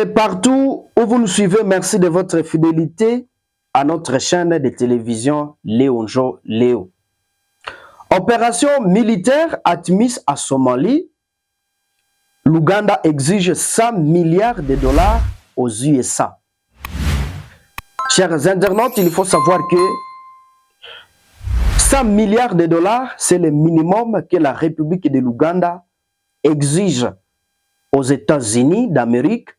Et partout où vous nous suivez, merci de votre fidélité à notre chaîne de télévision Léonjo Léo. Opération militaire ATMIS à Somalie. L'Ouganda exige 100 milliards de dollars aux USA. Chers internautes, il faut savoir que 100 milliards de dollars, c'est le minimum que la République de l'Ouganda exige aux États-Unis d'Amérique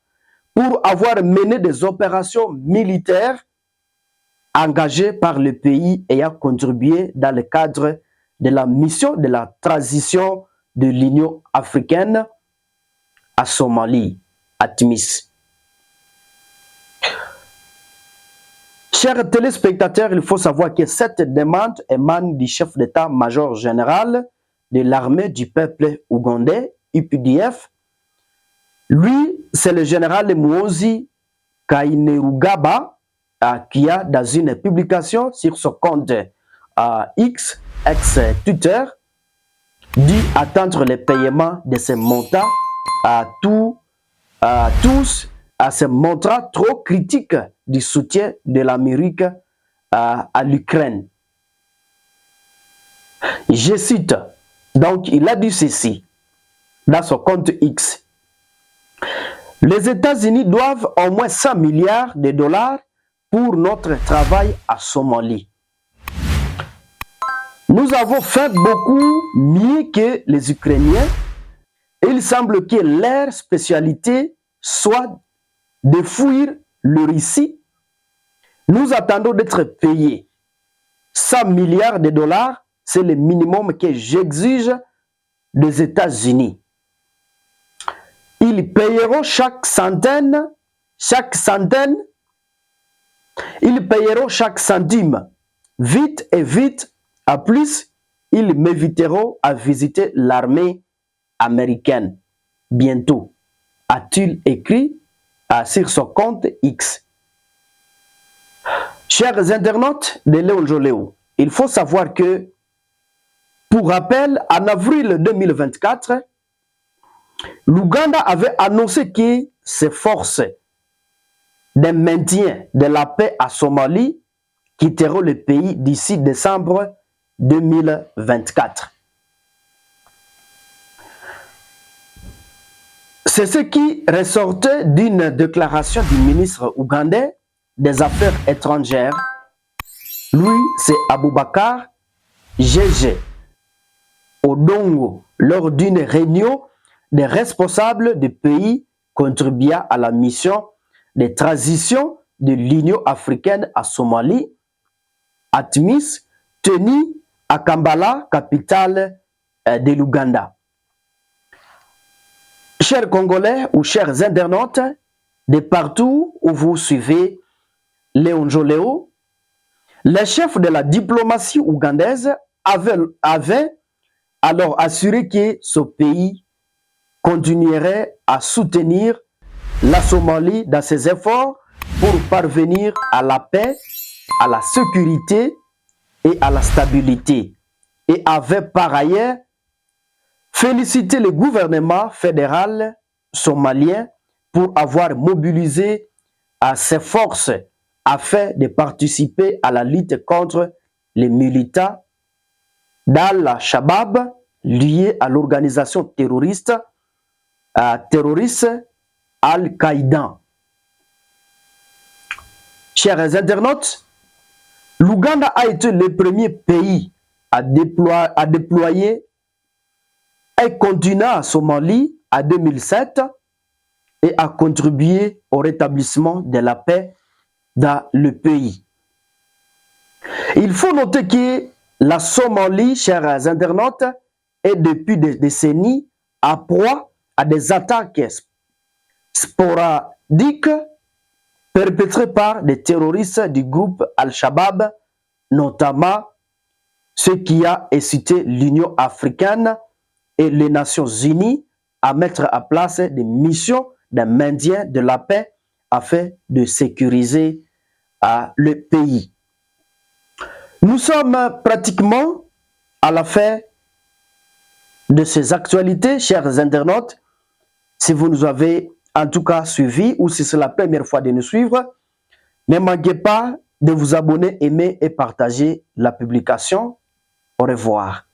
pour avoir mené des opérations militaires engagées par le pays ayant contribué dans le cadre de la mission de la transition de l'Union africaine à Somalie, ATMIS. Chers téléspectateurs, il faut savoir que cette demande émane du chef d'état-major général de l'armée du peuple ougandais, UPDF. Lui, c'est le général Muhoozi Kainerugaba qui a, dans une publication sur son compte X, ex-Twitter, dit attendre le paiement de ces montants à tous, à se montrant trop critique du soutien de l'Amérique à l'Ukraine. Je cite, donc il a dit ceci dans son compte X. Les États-Unis doivent au moins 100 milliards de dollars pour notre travail à Somalie. Nous avons fait beaucoup mieux que les Ukrainiens. Il semble que leur spécialité soit de fuir le Russie. Nous attendons d'être payés. 100 milliards de dollars, c'est le minimum que j'exige des États-Unis. Ils payeront chaque centaine, ils payeront chaque centime. Vite et vite, à plus, ils m'inviteront à visiter l'armée américaine. Bientôt, a-t-il écrit sur son compte X. Chers internautes de Léonjo Léo, il faut savoir que, pour rappel, en avril 2024, l'Ouganda avait annoncé que ses forces de maintien de la paix à Somalie quitteront le pays d'ici décembre 2024. C'est ce qui ressortait d'une déclaration du ministre ougandais des Affaires étrangères. Lui, c'est Aboubakar Gege Odongo, lors d'une réunion des responsables du pays contribuant à la mission de transition de l'Union africaine à Somalie, ATMIS, tenue à Kampala, capitale de l'Ouganda. Chers Congolais ou chers internautes, de partout où vous suivez Léonjo Léo, les chefs de la diplomatie ougandaise avaient alors assuré que ce pays continuerait à soutenir la Somalie dans ses efforts pour parvenir à la paix, à la sécurité et à la stabilité. Et avait par ailleurs félicité le gouvernement fédéral somalien pour avoir mobilisé ses forces afin de participer à la lutte contre les militants d'Al-Shabaab liés à l'organisation terroriste Al-Qaïda. Chers internautes, l'Ouganda a été le premier pays à déployer un contingent à Somalie en 2007 et a contribué au rétablissement de la paix dans le pays. Il faut noter que la Somalie, chers internautes, est depuis des décennies à proie à des attaques sporadiques perpétrées par des terroristes du groupe Al-Shabaab, notamment ce qui a incité l'Union africaine et les Nations unies à mettre en place des missions de maintien de la paix afin de sécuriser le pays. Nous sommes pratiquement à la fin de ces actualités, chers internautes. Si vous nous avez en tout cas suivi ou si c'est la première fois de nous suivre, ne manquez pas de vous abonner, aimer et partager la publication. Au revoir.